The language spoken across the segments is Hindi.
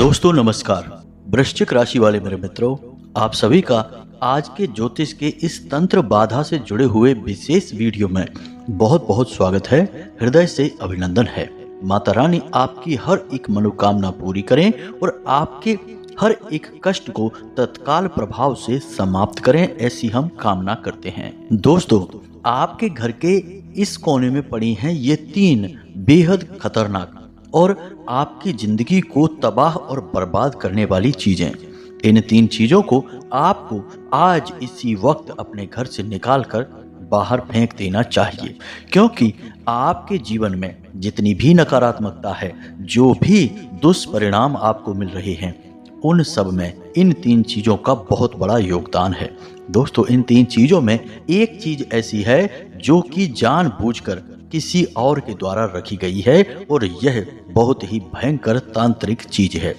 दोस्तों नमस्कार। वृश्चिक राशि वाले मेरे मित्रों, आप सभी का आज के ज्योतिष के इस तंत्र बाधा से जुड़े हुए विशेष वीडियो में बहुत बहुत स्वागत है। हृदय से अभिनंदन है। माता रानी आपकी हर एक मनोकामना पूरी करें और आपके हर एक कष्ट को तत्काल प्रभाव से समाप्त करें, ऐसी हम कामना करते हैं। दोस्तों, आपके घर के इस कोने में पड़ी हैं ये तीन बेहद खतरनाक और आपकी जिंदगी को तबाह और बर्बाद करने वाली चीजें। इन तीन चीजों को आपको आज इसी वक्त अपने घर से निकालकर बाहर फेंक देना चाहिए, क्योंकि आपके जीवन में जितनी भी नकारात्मकता है, जो भी दुष्परिणाम आपको मिल रहे हैं, उन सब में इन तीन चीजों का बहुत बड़ा योगदान है। दोस्तों, इन तीन चीजों में एक चीज ऐसी है जो कि जानबूझकर किसी और के द्वारा रखी गई है और यह बहुत ही भयंकर तांत्रिक चीज है।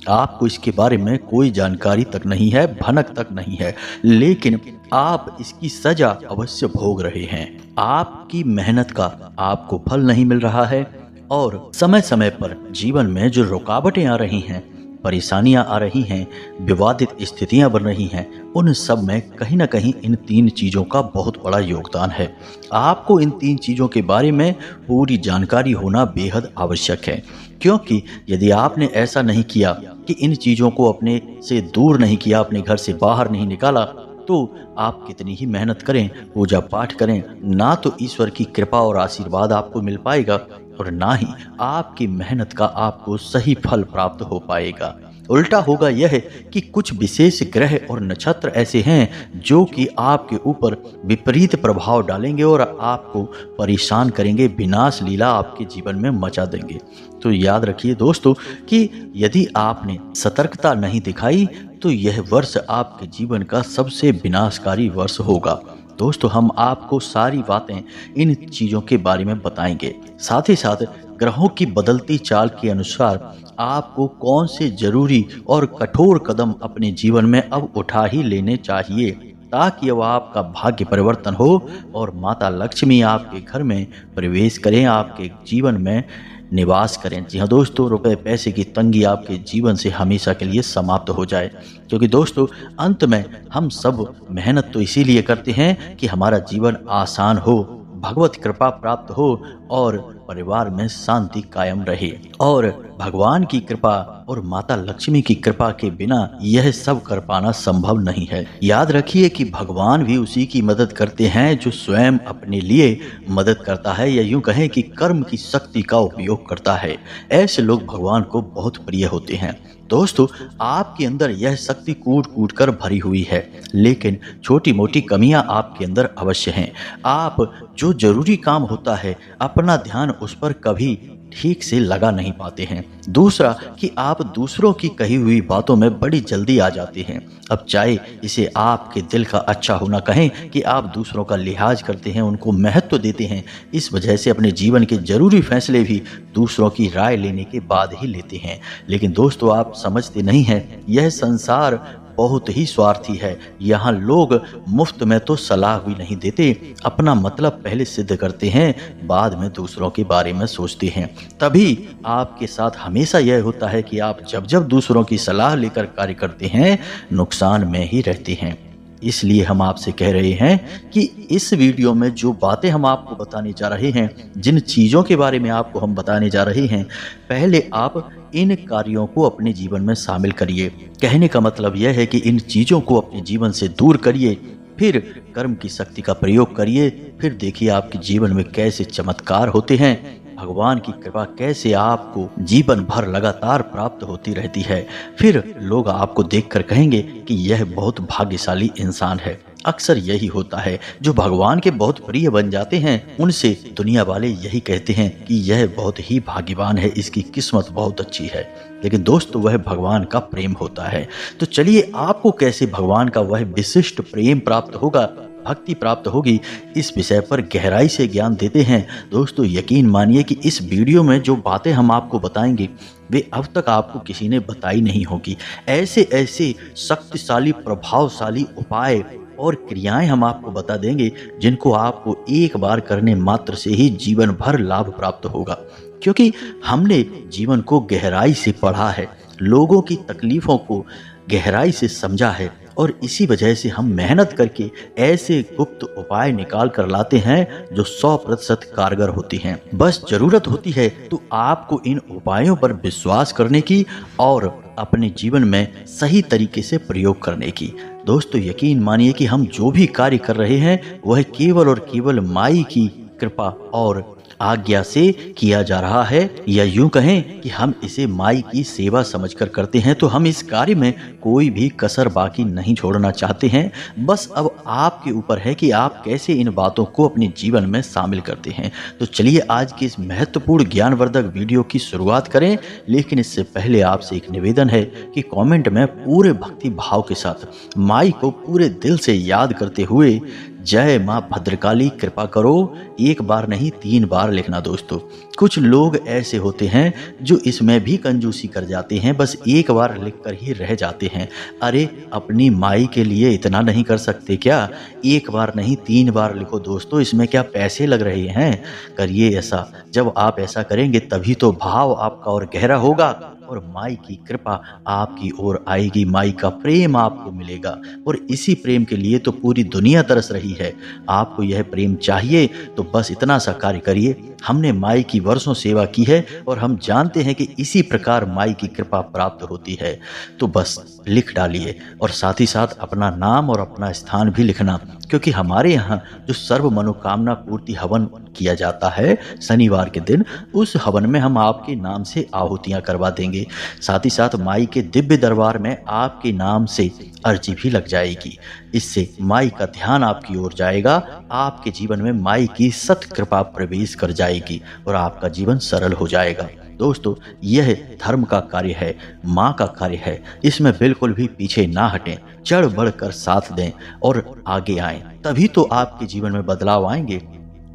आपको इसके बारे में कोई जानकारी तक नहीं है, भनक तक नहीं है, लेकिन आप इसकी सजा अवश्य भोग रहे हैं। आपकी मेहनत का आपको फल नहीं मिल रहा है और समय समय पर जीवन में जो रुकावटें आ रही हैं, परेशानियां आ रही हैं, विवादित स्थितियां बन रही हैं, उन सब में कहीं ना कहीं इन तीन चीज़ों का बहुत बड़ा योगदान है। आपको इन तीन चीज़ों के बारे में पूरी जानकारी होना बेहद आवश्यक है, क्योंकि यदि आपने ऐसा नहीं किया कि इन चीज़ों को अपने से दूर नहीं किया, अपने घर से बाहर नहीं निकाला, तो आप कितनी ही मेहनत करें, पूजा पाठ करें, ना तो ईश्वर की कृपा और आशीर्वाद आपको मिल पाएगा और ना ही आपकी मेहनत का आपको सही फल प्राप्त हो पाएगा। उल्टा होगा यह कि कुछ विशेष ग्रह और नक्षत्र ऐसे हैं जो कि आपके ऊपर विपरीत प्रभाव डालेंगे और आपको परेशान करेंगे, विनाश लीला आपके जीवन में मचा देंगे। तो याद रखिए दोस्तों कि यदि आपने सतर्कता नहीं दिखाई तो यह वर्ष आपके जीवन का सबसे विनाशकारी वर्ष होगा। दोस्तों, हम आपको सारी बातें इन चीज़ों के बारे में बताएंगे। साथ ही साथ ग्रहों की बदलती चाल के अनुसार आपको कौन से जरूरी और कठोर कदम अपने जीवन में अब उठा ही लेने चाहिए, ताकि वह आपका भाग्य परिवर्तन हो और माता लक्ष्मी आपके घर में प्रवेश करें, आपके जीवन में निवास करें। जी हाँ दोस्तों, रुपए पैसे की तंगी आपके जीवन से हमेशा के लिए समाप्त हो जाए। क्योंकि दोस्तों, अंत में हम सब मेहनत तो इसीलिए करते हैं कि हमारा जीवन आसान हो, भगवत कृपा प्राप्त हो और परिवार में शांति कायम रहे। और भगवान की कृपा और माता लक्ष्मी की कृपा के बिना यह सब कर पाना संभव नहीं है। याद रखिए कि भगवान भी उसी की मदद करते हैं जो स्वयं अपने लिए मदद करता है, या यूं कहें कि कर्म की शक्ति का उपयोग करता है। ऐसे लोग भगवान को बहुत प्रिय होते हैं। दोस्तों, आपके अंदर यह शक्ति कूट कूट कर भरी हुई है, लेकिन छोटी मोटी कमियां आपके अंदर अवश्य हैं। आप जो जरूरी काम होता है, अपना ध्यान उस पर कभी ठीक से लगा नहीं पाते हैं। दूसरा कि आप दूसरों की कही हुई बातों में बड़ी जल्दी आ जाते हैं। अब चाहे इसे आपके दिल का अच्छा होना कहें कि आप दूसरों का लिहाज करते हैं, उनको महत्व देते हैं, इस वजह से अपने जीवन के जरूरी फैसले भी दूसरों की राय लेने के बाद ही लेते हैं। लेकिन दोस्तों, आप समझते नहीं हैं, यह संसार बहुत ही स्वार्थी है। यहाँ लोग मुफ्त में तो सलाह भी नहीं देते, अपना मतलब पहले सिद्ध करते हैं, बाद में दूसरों के बारे में सोचते हैं। तभी आपके साथ हमेशा यह होता है कि आप जब जब दूसरों की सलाह लेकर कार्य करते हैं, नुकसान में ही रहते हैं। इसलिए हम आपसे कह रहे हैं कि इस वीडियो में जो बातें हम आपको बताने जा रहे हैं, जिन चीज़ों के बारे में आपको हम बताने जा रहे हैं, पहले आप इन कार्यों को अपने जीवन में शामिल करिए। कहने का मतलब यह है कि इन चीज़ों को अपने जीवन से दूर करिए, फिर कर्म की शक्ति का प्रयोग करिए, फिर देखिए आपके जीवन में कैसे चमत्कार होते हैं। भगवान की कृपा कैसे आपको जीवन भर लगातार प्राप्त होती रहती है। फिर लोग आपको देखकर कहेंगे कि यह बहुत भाग्यशाली इंसान है। अक्सर यही होता है, जो भगवान के बहुत प्रिय बन जाते हैं, उनसे दुनिया वाले यही कहते हैं कि यह बहुत ही भाग्यवान है, इसकी किस्मत बहुत अच्छी है। लेकिन दोस्तों, वह भगवान का प्रेम होता है। तो चलिए, आपको कैसे भगवान का वह विशिष्ट प्रेम प्राप्त होगा, भक्ति प्राप्त होगी, इस विषय पर गहराई से ज्ञान देते हैं। दोस्तों, यकीन मानिए कि इस वीडियो में जो बातें हम आपको बताएंगे, वे अब तक आपको किसी ने बताई नहीं होगी। ऐसे ऐसे शक्तिशाली, प्रभावशाली उपाय और क्रियाएं हम आपको बता देंगे, जिनको आपको एक बार करने मात्र से ही जीवन भर लाभ प्राप्त होगा। क्योंकि हमने जीवन को गहराई से पढ़ा है, लोगों की तकलीफ़ों को गहराई से समझा है और इसी वजह से हम मेहनत करके ऐसे गुप्त उपाय निकाल कर लाते हैं जो 100% कारगर होती हैं। बस ज़रूरत होती है तो आपको इन उपायों पर विश्वास करने की और अपने जीवन में सही तरीके से प्रयोग करने की। दोस्तों, यकीन मानिए कि हम जो भी कार्य कर रहे हैं वह केवल और केवल माई की कृपा और आज्ञा से किया जा रहा है, या यूं कहें कि हम इसे माई की सेवा समझकर करते हैं। तो हम इस कार्य में कोई भी कसर बाकी नहीं छोड़ना चाहते हैं। बस अब आपके ऊपर है कि आप कैसे इन बातों को अपने जीवन में शामिल करते हैं। तो चलिए आज की इस महत्वपूर्ण ज्ञानवर्धक वीडियो की शुरुआत करें, लेकिन इससे पहले आपसे एक निवेदन है कि कमेंट में पूरे भक्ति भाव के साथ माई को पूरे दिल से याद करते हुए जय माँ भद्रकाली कृपा करो एक बार नहीं 3 बार लिखना। दोस्तों, कुछ लोग ऐसे होते हैं जो इसमें भी कंजूसी कर जाते हैं, बस एक बार लिखकर ही रह जाते हैं। अरे अपनी माई के लिए इतना नहीं कर सकते क्या? एक बार नहीं 3 बार लिखो दोस्तों, इसमें क्या पैसे लग रहे हैं? करिए ऐसा। जब आप ऐसा करेंगे तभी तो भाव आपका और गहरा होगा और माई की कृपा आपकी ओर आएगी, माई का प्रेम आपको मिलेगा। और इसी प्रेम के लिए तो पूरी दुनिया तरस रही है। आपको यह प्रेम चाहिए तो बस इतना सा कार्य करिए। हमने माई की वर्षों सेवा की है और हम जानते हैं कि इसी प्रकार माई की कृपा प्राप्त होती है। तो बस लिख डालिए और साथ ही साथ अपना नाम और अपना स्थान भी लिखना, क्योंकि हमारे यहाँ जो सर्व मनोकामना पूर्ति हवन किया जाता है शनिवार के दिन, उस हवन में हम आपके नाम से आहुतियाँ करवा देंगे। साथ ही साथ माई के दिव्य दरबार में आपके नाम से अर्जी भी लग जाएगी। इससे माई का ध्यान आपकी ओर जाएगा, आपके जीवन में माई की सत कृपा प्रवेश कर जाएगी और आपका जीवन सरल हो जाएगा। दोस्तों, यह धर्म का कार्य है, माँ का कार्य है। इसमें बिल्कुल भी पीछे ना हटें, चढ़ बढ़ कर साथ दें और आगे आएं, तभी तो आपके जीवन में बदलाव आएंगे।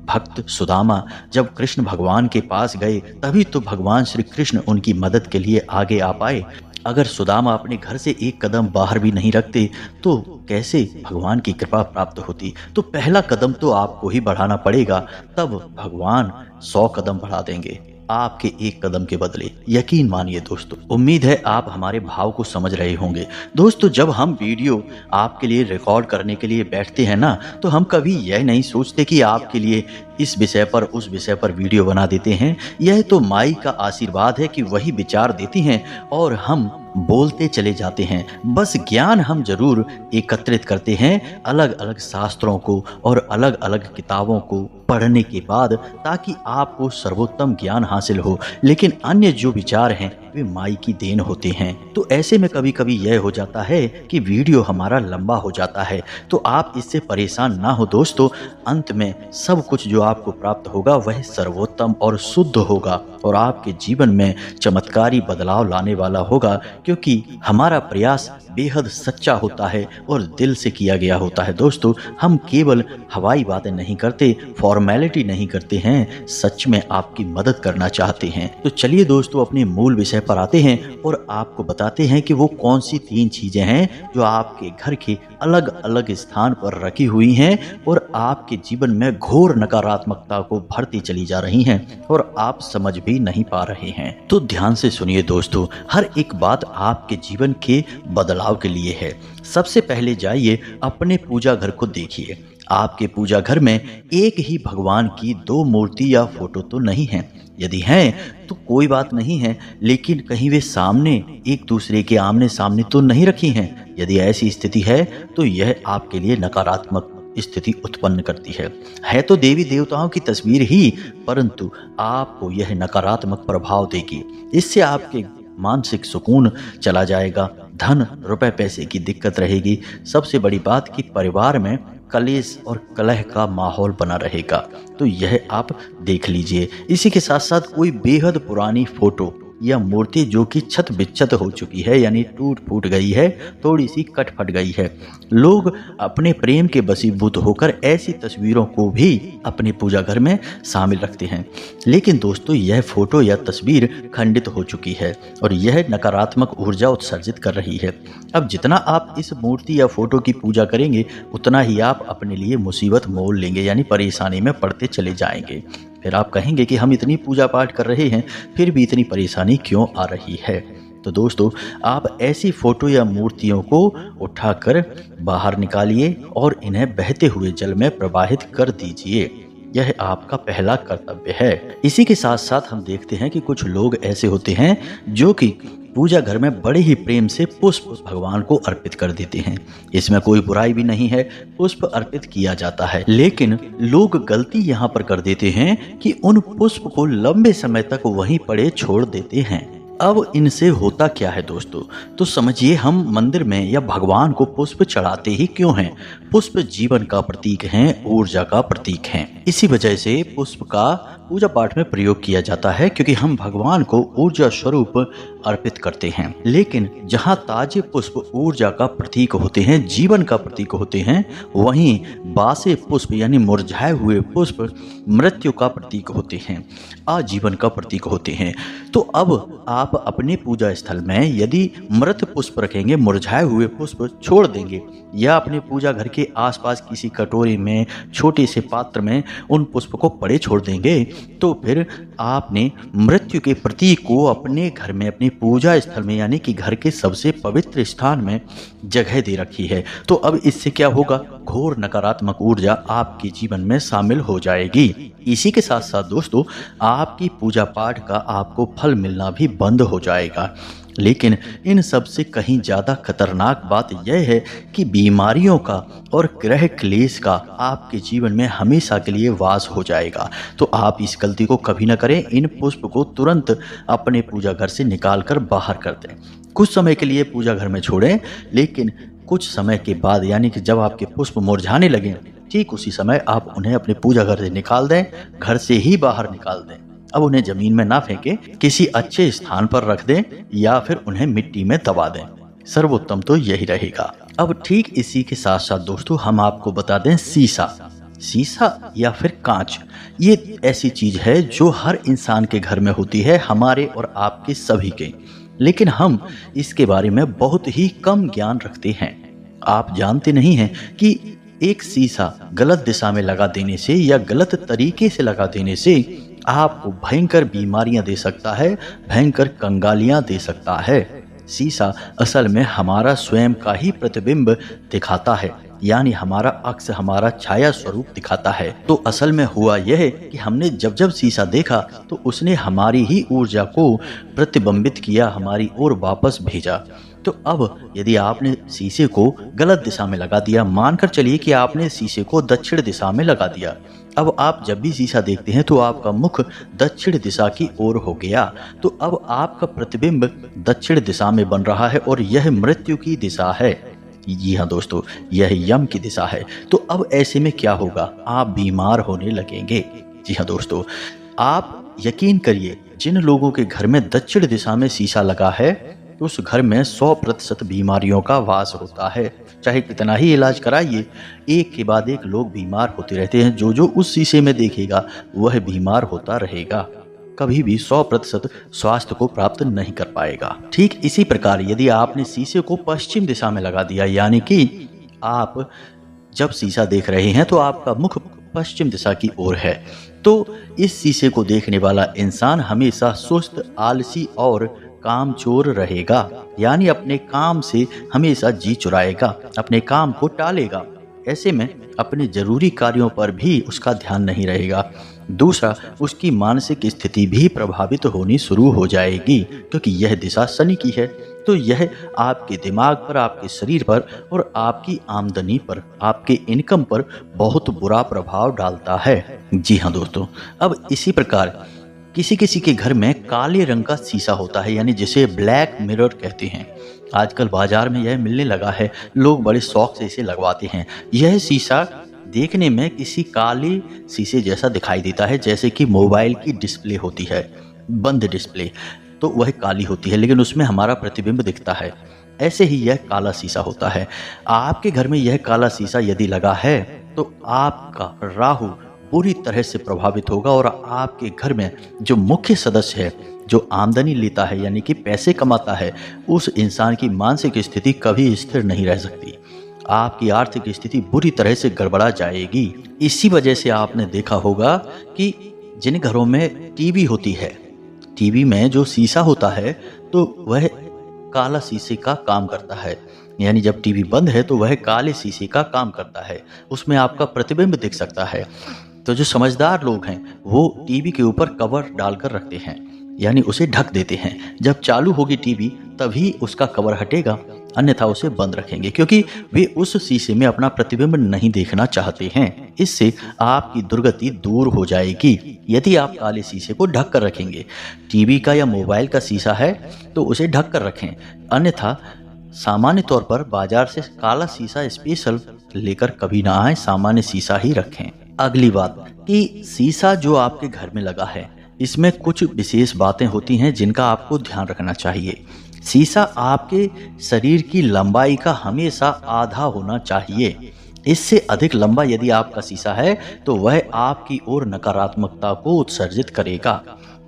भक्त सुदामा जब कृष्ण भगवान के पास गए तभी तो भगवान श्री कृष्ण उनकी मदद के लिए आगे आ पाए। अगर सुदामा अपने घर से एक कदम बाहर भी नहीं रखते तो कैसे भगवान की कृपा प्राप्त होती? तो पहला कदम तो आपको ही बढ़ाना पड़ेगा, तब भगवान 100 कदम बढ़ा देंगे आपके एक कदम के बदले। यकीन मानिए दोस्तों। उम्मीद है आप हमारे भाव को समझ रहे होंगे। दोस्तों, जब हम वीडियो आपके लिए रिकॉर्ड करने के लिए बैठते हैं ना, तो हम कभी यह नहीं सोचते कि आपके लिए इस विषय पर उस विषय पर वीडियो बना देते हैं। यह तो माई का आशीर्वाद है कि वही विचार देती हैं और हम बोलते चले जाते हैं। बस ज्ञान हम जरूर एकत्रित करते हैं अलग अलग शास्त्रों को और अलग अलग किताबों को पढ़ने के बाद, ताकि आपको सर्वोत्तम ज्ञान हासिल हो। लेकिन अन्य जो विचार हैं वे माई की देन होते हैं। तो ऐसे में कभी कभी यह हो जाता है कि वीडियो हमारा लंबा हो जाता है, तो आप इससे परेशान ना हो दोस्तों। अंत में सब कुछ जो आपको प्राप्त होगा वह सर्वोत्तम और शुद्ध होगा और आपके जीवन में चमत्कारी बदलाव लाने वाला होगा, क्योंकि हमारा प्रयास बेहद सच्चा होता है और दिल से किया गया होता है। दोस्तों, हम केवल हवाई बातें नहीं करते, फॉर्मेलिटी नहीं करते हैं, सच में आपकी मदद करना चाहते हैं। तो चलिए दोस्तों, अपने मूल विषय पर आते हैं और आपको बताते हैं कि वो कौन सी 3 चीजें हैं जो आपके घर के अलग अलग स्थान पर रखी हुई हैं और आपके जीवन में घोर नकारात्मकता को भरती चली जा रही हैं और आप समझ भी नहीं पा रहे हैं। तो ध्यान से सुनिए दोस्तों, हर एक बात आपके जीवन के बदलाव के लिए है। सबसे पहले जाइए अपने पूजा घर को देखिए। आपके पूजा घर में एक ही भगवान की 2 मूर्ति या फोटो तो नहीं है। यदि हैं तो कोई बात नहीं है, लेकिन कहीं वे सामने एक दूसरे के आमने सामने तो नहीं रखी हैं। यदि ऐसी स्थिति है तो यह आपके लिए नकारात्मक स्थिति उत्पन्न करती है तो देवी देवताओं की तस्वीर ही, परंतु आपको यह नकारात्मक प्रभाव देगी। इससे आपके मानसिक सुकून चला जाएगा, धन रुपए पैसे की दिक्कत रहेगी। सबसे बड़ी बात कि परिवार में कलेश और कलह का माहौल बना रहेगा। तो यह आप देख लीजिए। इसी के साथ साथ कोई बेहद पुरानी फोटो या मूर्ति जो कि छत बिच्छत हो चुकी है, यानी टूट फूट गई है, थोड़ी सी कट फट गई है। लोग अपने प्रेम के वशीभूत होकर ऐसी तस्वीरों को भी अपने पूजा घर में शामिल रखते हैं। लेकिन दोस्तों, यह फोटो या तस्वीर खंडित हो चुकी है और यह नकारात्मक ऊर्जा उत्सर्जित कर रही है। अब जितना आप इस मूर्ति या फोटो की पूजा करेंगे उतना ही आप अपने लिए मुसीबत मोल लेंगे, यानी परेशानी में पड़ते चले जाएंगे। फिर आप कहेंगे कि हम इतनी पूजा पाठ कर रहे हैं फिर भी इतनी परेशानी क्यों आ रही है। तो दोस्तों, आप ऐसी फोटो या मूर्तियों को उठाकर बाहर निकालिए और इन्हें बहते हुए जल में प्रवाहित कर दीजिए। यह आपका पहला कर्तव्य है। इसी के साथ साथ हम देखते हैं कि कुछ लोग ऐसे होते हैं जो कि पूजा घर में बड़े ही प्रेम से पुष्प भगवान को अर्पित कर देते हैं। इसमें कोई बुराई भी नहीं है, पुष्प अर्पित किया जाता है। लेकिन लोग गलती यहाँ पर कर देते हैं कि उन पुष्प को लंबे समय तक वहीं पड़े छोड़ देते हैं। अब इनसे होता क्या है दोस्तों, तो समझिए, हम मंदिर में या भगवान को पुष्प चढ़ाते ही क्यों हैं? पुष्प जीवन का प्रतीक हैं, ऊर्जा का प्रतीक हैं। इसी वजह से पुष्प का पूजा पाठ में प्रयोग किया जाता है, क्योंकि हम भगवान को ऊर्जा स्वरूप अर्पित करते हैं। लेकिन जहाँ ताजे पुष्प ऊर्जा का प्रतीक होते हैं, जीवन का प्रतीक होते हैं, वहीं बासे पुष्प यानी मुरझाए हुए पुष्प मृत्यु का प्रतीक होते हैं, आजीवन का प्रतीक होते हैं। तो अब आप अपने पूजा स्थल में यदि मृत पुष्प रखेंगे, मुरझाए हुए पुष्प छोड़ देंगे, या अपने पूजा घर के आसपास किसी कटोरे में, छोटे से पात्र में उन पुष्प को पड़े छोड़ देंगे, तो फिर आपने मृत्यु के प्रतीक को अपने घर में, अपनी पूजा स्थल में, यानी कि घर के सबसे पवित्र स्थान में जगह दे रखी है। तो अब इससे क्या होगा? घोर नकारात्मक ऊर्जा आपके जीवन में शामिल हो जाएगी। इसी के साथ साथ दोस्तों, आपकी पूजा पाठ का आपको फल मिलना भी बंद हो जाएगा। लेकिन इन सब से कहीं ज़्यादा खतरनाक बात यह है कि बीमारियों का और ग्रह क्लेश का आपके जीवन में हमेशा के लिए वास हो जाएगा। तो आप इस गलती को कभी ना करें। इन पुष्प को तुरंत अपने पूजा घर से निकाल कर बाहर कर दें। कुछ समय के लिए पूजा घर में छोड़ें, लेकिन कुछ समय के बाद, यानी कि जब आपके पुष्प मुरझाने लगें, ठीक उसी समय आप उन्हें अपने पूजा घर से निकाल दें, घर से ही बाहर निकाल दें। अब उन्हें जमीन में ना फेंकें, किसी अच्छे स्थान पर रख दें या फिर उन्हें मिट्टी में दबा दें। सर्वोत्तम तो यही रहेगा। अब ठीक इसी के साथ साथ दोस्तों, हम आपको बता दें, शीशा या फिर कांच, ये ऐसी चीज है जो हर इंसान के घर में होती है, हमारे और आपके सभी के। लेकिन हम इसके बारे में बहुत ही कम ज्ञान रखते हैं। आप जानते नहीं हैं कि एक शीशा गलत दिशा में लगा देने से या गलत तरीके से लगा देने से आपको भयंकर बीमारियां दे सकता है, भयंकर कंगालियां दे सकता है। शीशा असल में हमारा स्वयं का ही प्रतिबिंब दिखाता है, यानी हमारा अक्स, हमारा छाया स्वरूप दिखाता है। तो असल में हुआ यह कि हमने जब शीशा देखा तो उसने हमारी ही ऊर्जा को प्रतिबिंबित किया, हमारी ओर वापस भेजा। तो अब यदि आपने शीशे को गलत दिशा में लगा दिया, मानकर चलिए कि आपने शीशे को दक्षिण दिशा में लगा दिया, अब आप जब भी शीशा देखते हैं तो आपका मुख दक्षिण दिशा की ओर हो गया, तो अब आपका प्रतिबिंब दक्षिण दिशा में बन रहा है और यह मृत्यु की दिशा है। जी हाँ दोस्तों, यह यम की दिशा है। तो अब ऐसे में क्या होगा? आप बीमार होने लगेंगे। जी हाँ दोस्तों, आप यकीन करिए, जिन लोगों के घर में दक्षिण दिशा में शीशा लगा है उस घर में 100% बीमारियों का वास होता है। चाहे कितना ही इलाज कराइए, एक के बाद एक लोग बीमार होते रहते हैं। जो उस शीशे में देखेगा वह बीमार होता रहेगा, कभी भी 100% स्वास्थ्य को प्राप्त नहीं कर पाएगा। ठीक इसी प्रकार यदि आपने शीशे को पश्चिम दिशा में लगा दिया, यानी कि आप जब शीशा देख रहे हैं तो आपका मुख पश्चिम दिशा की ओर है, तो इस शीशे को देखने वाला इंसान हमेशा सुस्त, आलसी और कामचोर रहेगा, यानी अपने काम से हमेशा जी चुराएगा, अपने काम को टालेगा। ऐसे में अपने जरूरी कार्यों पर भी उसका ध्यान नहीं रहेगा। दूसरा, उसकी मानसिक स्थिति भी प्रभावित होनी शुरू हो जाएगी, क्योंकि यह दिशा शनि की है। तो यह आपके दिमाग पर, आपके शरीर पर और आपकी आमदनी पर, आपके इनकम पर बहुत बुरा प्रभाव डालता है। जी हाँ दोस्तों, अब इसी प्रकार किसी किसी के घर में काले रंग का शीशा होता है, यानी जिसे ब्लैक मिरर कहते हैं। आजकल बाजार में यह मिलने लगा है, लोग बड़े शौक से इसे लगवाते हैं। यह शीशा देखने में किसी काले शीशे जैसा दिखाई देता है, जैसे कि मोबाइल की डिस्प्ले होती है, बंद डिस्प्ले, तो वह काली होती है लेकिन उसमें हमारा प्रतिबिंब दिखता है। ऐसे ही यह काला शीशा होता है। आपके घर में यह काला शीशा यदि लगा है तो आपका राहु पूरी तरह से प्रभावित होगा और आपके घर में जो मुख्य सदस्य है, जो आमदनी लेता है यानी कि पैसे कमाता है, उस इंसान की मानसिक स्थिति कभी स्थिर नहीं रह सकती। आपकी आर्थिक स्थिति बुरी तरह से गड़बड़ा जाएगी। इसी वजह से आपने देखा होगा कि जिन घरों में टीवी होती है, टीवी में जो शीशा होता है तो वह काला शीशे का काम करता है। यानी जब टीवी बंद है तो वह काले शीशे का काम करता है, उसमें आपका प्रतिबिंब दिख सकता है। तो जो समझदार लोग हैं वो टीवी के ऊपर कवर डालकर रखते हैं, यानी उसे ढक देते हैं। जब चालू होगी टीवी तभी उसका कवर हटेगा, अन्यथा उसे बंद रखेंगे, क्योंकि वे उस शीशे में अपना प्रतिबिंब नहीं देखना चाहते हैं। इससे आपकी दुर्गति दूर हो जाएगी यदि आप काले शीशे को ढक कर रखेंगे। टीवी का या मोबाइल का शीशा है तो उसे ढक कर रखें, अन्यथा सामान्य तौर पर बाजार से काला शीशा स्पेशल लेकर कभी ना आए, सामान्य शीशा ही रखें। अगली बात कि शीशा जो आपके घर में लगा है इसमें कुछ विशेष बातें होती हैं जिनका आपको ध्यान रखना चाहिए। शीशा आपके शरीर की लंबाई का हमेशा आधा होना चाहिए। इससे अधिक लंबा यदि आपका शीशा है तो वह आपकी ओर नकारात्मकता को उत्सर्जित करेगा।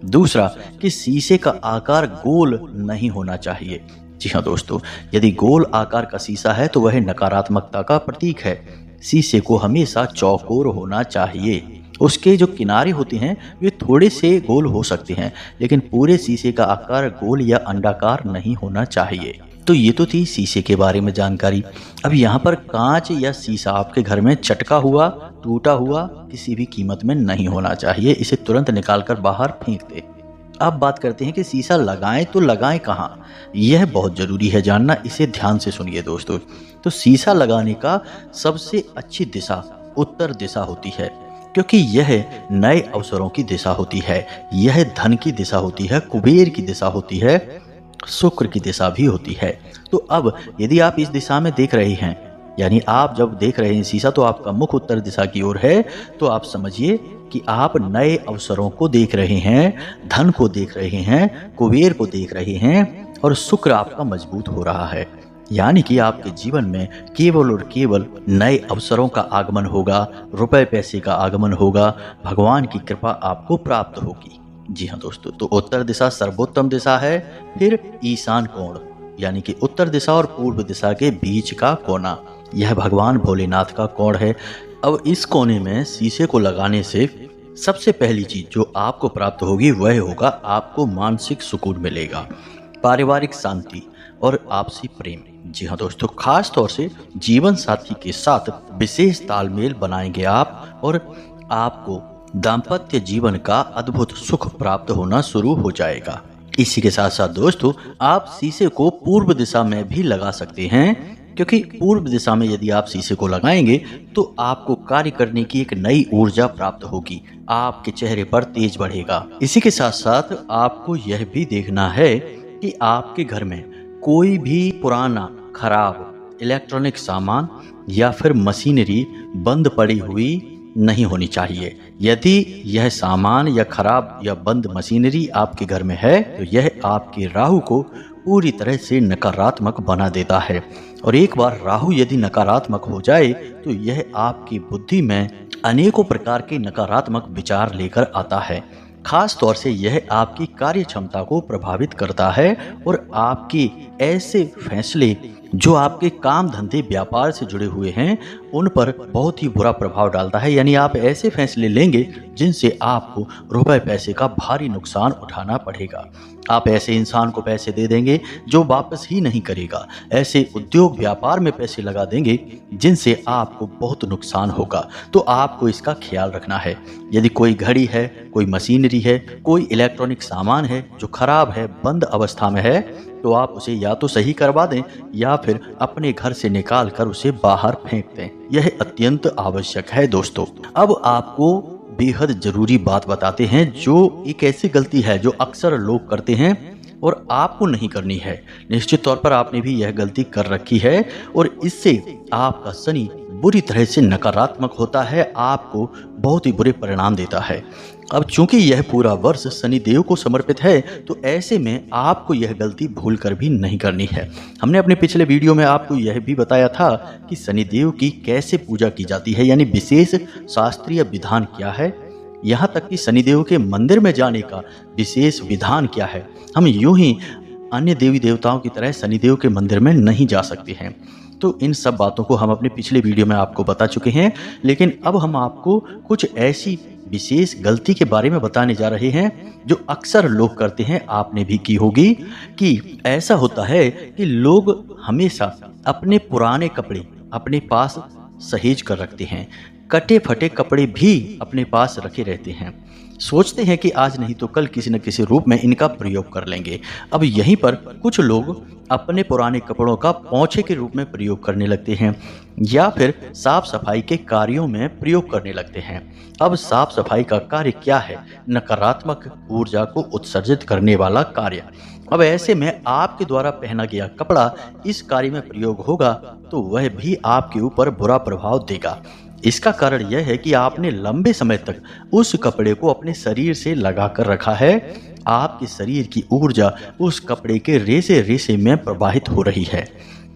दूसरा कि शीशे का आकार गोल नहीं होना चाहिए। जी हाँ दोस्तों, यदि गोल आकार का शीशा है तो वह नकारात्मकता का प्रतीक है। शीशे को हमेशा चौकोर होना चाहिए। उसके जो किनारे होते हैं वे थोड़े से गोल हो सकते हैं, लेकिन पूरे शीशे का आकार गोल या अंडाकार नहीं होना चाहिए। तो ये तो थी शीशे के बारे में जानकारी। अब यहाँ पर कांच या शीशा आपके घर में चटका हुआ, टूटा हुआ किसी भी कीमत में नहीं होना चाहिए। इसे तुरंत निकालकर बाहर फेंक दे। अब बात करते हैं कि शीशा लगाएं तो लगाएं कहाँ, यह बहुत ज़रूरी है जानना। इसे ध्यान से सुनिए दोस्तों। तो शीशा लगाने का सबसे अच्छी दिशा उत्तर दिशा होती है, क्योंकि यह नए अवसरों की दिशा होती है, यह धन की दिशा होती है, कुबेर की दिशा होती है, शुक्र की दिशा भी होती है। तो अब यदि आप इस दिशा में देख रहे हैं, यानी आप जब देख रहे हैं शीशा तो आपका मुख उत्तर दिशा की ओर है, तो आप समझिए कि आप नए अवसरों को देख रहे हैं, धन को देख रहे हैं, कुबेर को देख रहे हैं और शुक्र आपका मजबूत हो रहा है। यानी कि आपके जीवन में केवल और केवल नए अवसरों का आगमन होगा, रुपए पैसे का आगमन होगा, भगवान की कृपा आपको प्राप्त होगी। जी हाँ दोस्तों, तो उत्तर दिशा सर्वोत्तम दिशा है। फिर ईशान कोण, यानी कि उत्तर दिशा और पूर्व दिशा के बीच का कोना, यह भगवान भोलेनाथ का कोण है। अब इस कोने में शीशे को लगाने से सबसे पहली चीज जो आपको प्राप्त होगी वह होगा आपको मानसिक सुकून मिलेगा, पारिवारिक शांति और आपसी प्रेम। जी हाँ दोस्तों, खास तौर से जीवन साथी के साथ विशेष तालमेल बनाएंगे आप और आपको दाम्पत्य जीवन का अद्भुत सुख प्राप्त होना शुरू हो जाएगा। इसी के साथ साथ दोस्तों आप शीशे को पूर्व दिशा में भी लगा सकते हैं, क्योंकि पूर्व दिशा में यदि आप शीशे को लगाएंगे तो आपको कार्य करने की एक नई ऊर्जा प्राप्त होगी, आपके चेहरे पर तेज बढ़ेगा। इसी के साथ साथ आपको यह भी देखना है कि आपके घर में कोई भी पुराना खराब इलेक्ट्रॉनिक सामान या फिर मशीनरी बंद पड़ी हुई नहीं होनी चाहिए। यदि यह सामान या खराब या बंद मशीनरी आपके घर में है तो यह आपके राहु को पूरी तरह से नकारात्मक बना देता है। और एक बार राहु यदि नकारात्मक हो जाए तो यह आपकी बुद्धि में अनेकों प्रकार के नकारात्मक विचार लेकर आता है। खास तौर से यह आपकी कार्य क्षमता को प्रभावित करता है और आपके ऐसे फैसले जो आपके काम धंधे व्यापार से जुड़े हुए हैं उन पर बहुत ही बुरा प्रभाव डालता है। यानी आप ऐसे फैसले लेंगे जिनसे आपको रुपए पैसे का भारी नुकसान उठाना पड़ेगा। आप ऐसे इंसान को पैसे दे देंगे जो वापस ही नहीं करेगा, ऐसे उद्योग व्यापार में पैसे लगा देंगे जिनसे आपको बहुत नुकसान होगा। तो आपको इसका ख्याल रखना है। यदि कोई घड़ी है, कोई मशीनरी है, कोई इलेक्ट्रॉनिक सामान है जो खराब है, बंद अवस्था में है, तो आप उसे या तो सही करवा दें या फिर अपने घर से निकाल कर उसे बाहर फेंक दें। यह अत्यंत आवश्यक है दोस्तों। अब आपको बेहद जरूरी बात बताते हैं जो एक ऐसी गलती है जो अक्सर लोग करते हैं और आपको नहीं करनी है। निश्चित तौर पर आपने भी यह गलती कर रखी है और इससे आपका शनि बुरी तरह से नकारात्मक होता है, आपको बहुत ही बुरे परिणाम देता है। अब चूंकि यह पूरा वर्ष शनि देव को समर्पित है तो ऐसे में आपको यह गलती भूल कर भी नहीं करनी है। हमने अपने पिछले वीडियो में आपको यह भी बताया था कि शनि देव की कैसे पूजा की जाती है, यानी विशेष शास्त्रीय विधान क्या है, यहाँ तक कि शनिदेव के मंदिर में जाने का विशेष विधान क्या है। हम यूं ही अन्य देवी देवताओं की तरह शनिदेव के मंदिर में नहीं जा सकते हैं। तो इन सब बातों को हम अपने पिछले वीडियो में आपको बता चुके हैं, लेकिन अब हम आपको कुछ ऐसी विशेष गलती के बारे में बताने जा रहे हैं जो अक्सर लोग करते हैं, आपने भी की होगी। कि ऐसा होता है कि लोग हमेशा अपने पुराने कपड़े अपने पास सहेज कर रखते हैं, कटे फटे कपड़े भी अपने पास रखे रहते हैं, सोचते हैं कि आज नहीं तो कल किसी न किसी रूप में इनका प्रयोग कर लेंगे। अब यहीं पर कुछ लोग अपने पुराने कपड़ों का पोंछे के रूप में प्रयोग करने लगते हैं या फिर साफ सफाई के कार्यों में प्रयोग करने लगते हैं। अब साफ सफाई का कार्य क्या है? नकारात्मक ऊर्जा को उत्सर्जित करने वाला कार्य। अब ऐसे में आपके द्वारा पहना गया कपड़ा इस कार्य में प्रयोग होगा तो वह भी आपके ऊपर बुरा प्रभाव देगा। इसका कारण यह है कि आपने लंबे समय तक उस कपड़े को अपने शरीर से लगा कर रखा है। आपके शरीर की ऊर्जा उस कपड़े के रेशे रेशे में प्रवाहित हो रही है।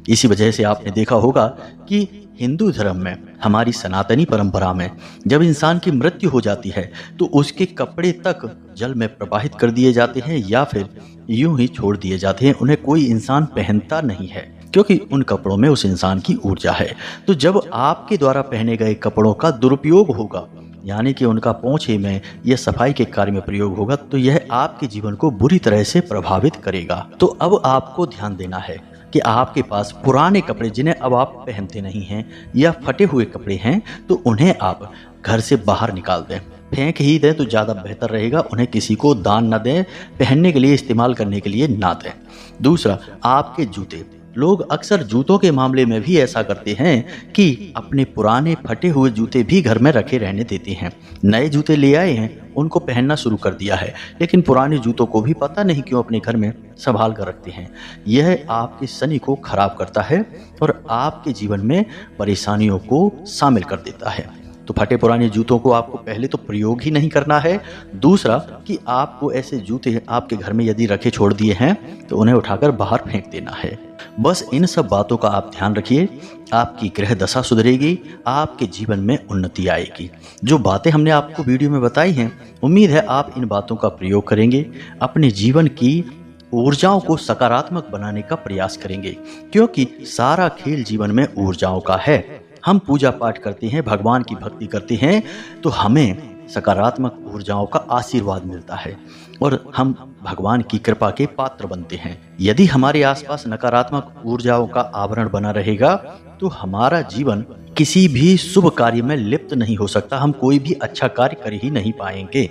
इसी वजह से आपने देखा होगा कि हिंदू धर्म में, हमारी सनातनी परंपरा में, जब इंसान की मृत्यु हो जाती है तो उसके कपड़े तक जल में प्रवाहित कर दिए जाते हैं या फिर यूं ही छोड़ दिए जाते हैं। उन्हें कोई इंसान पहनता नहीं है क्योंकि उन कपड़ों में उस इंसान की ऊर्जा है। तो जब आपके द्वारा पहने गए कपड़ों का दुरुपयोग होगा, यानी कि उनका पोंछे में या सफाई के कार्य में प्रयोग होगा, तो यह आपके जीवन को बुरी तरह से प्रभावित करेगा। तो अब आपको ध्यान देना है कि आपके पास पुराने कपड़े जिन्हें अब आप पहनते नहीं हैं या फटे हुए कपड़े हैं तो उन्हें आप घर से बाहर निकाल दें, फेंक ही दें तो ज़्यादा बेहतर रहेगा। उन्हें किसी को दान न दें, पहनने के लिए, इस्तेमाल करने के लिए ना दें। दूसरा, आपके जूते। लोग अक्सर जूतों के मामले में भी ऐसा करते हैं कि अपने पुराने फटे हुए जूते भी घर में रखे रहने देते हैं। नए जूते ले आए हैं, उनको पहनना शुरू कर दिया है, लेकिन पुराने जूतों को भी पता नहीं क्यों अपने घर में संभाल कर रखते हैं। यह आपके शनि को खराब करता है और आपके जीवन में परेशानियों को शामिल कर देता है। तो फटे पुराने जूतों को आपको पहले तो प्रयोग ही नहीं करना है। दूसरा कि आपको ऐसे जूते आपके घर में यदि रखे छोड़ दिए हैं तो उन्हें उठाकर बाहर फेंक देना है। बस इन सब बातों का आप ध्यान रखिए, आपकी ग्रह दशा सुधरेगी, आपके जीवन में उन्नति आएगी। जो बातें हमने आपको वीडियो में बताई हैं, उम्मीद है आप इन बातों का प्रयोग करेंगे, अपने जीवन की ऊर्जाओं को सकारात्मक बनाने का प्रयास करेंगे, क्योंकि सारा खेल जीवन में ऊर्जाओं का है। हम पूजा पाठ करते हैं, भगवान की भक्ति करते हैं तो हमें सकारात्मक ऊर्जाओं का आशीर्वाद मिलता है और हम भगवान की कृपा के पात्र बनते हैं। यदि हमारे आसपास नकारात्मक ऊर्जाओं का आवरण बना रहेगा तो हमारा जीवन किसी भी शुभ कार्य में लिप्त नहीं हो सकता, हम कोई भी अच्छा कार्य कर ही नहीं पाएंगे।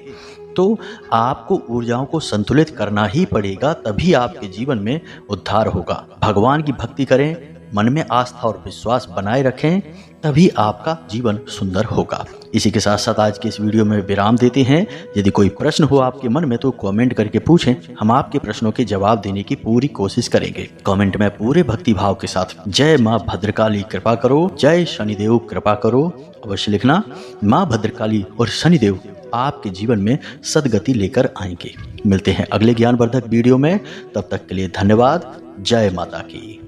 तो आपको ऊर्जाओं को संतुलित करना ही पड़ेगा, तभी आपके जीवन में उद्धार होगा। भगवान की भक्ति करें, मन में आस्था और विश्वास बनाए रखें, तभी आपका जीवन सुंदर होगा। इसी के साथ साथ आज के इस वीडियो में विराम देते हैं। यदि कोई प्रश्न हो आपके मन में तो कमेंट करके पूछें, हम आपके प्रश्नों के जवाब देने की पूरी कोशिश करेंगे। कमेंट में पूरे भक्ति भाव के साथ जय माँ भद्रकाली कृपा करो, जय शनिदेव कृपा करो अवश्य लिखना। माँ भद्रकाली और शनिदेव आपके जीवन में सद्गति लेकर आएंगे। मिलते हैं अगले ज्ञानवर्धक वीडियो में, तब तक के लिए धन्यवाद। जय माता की।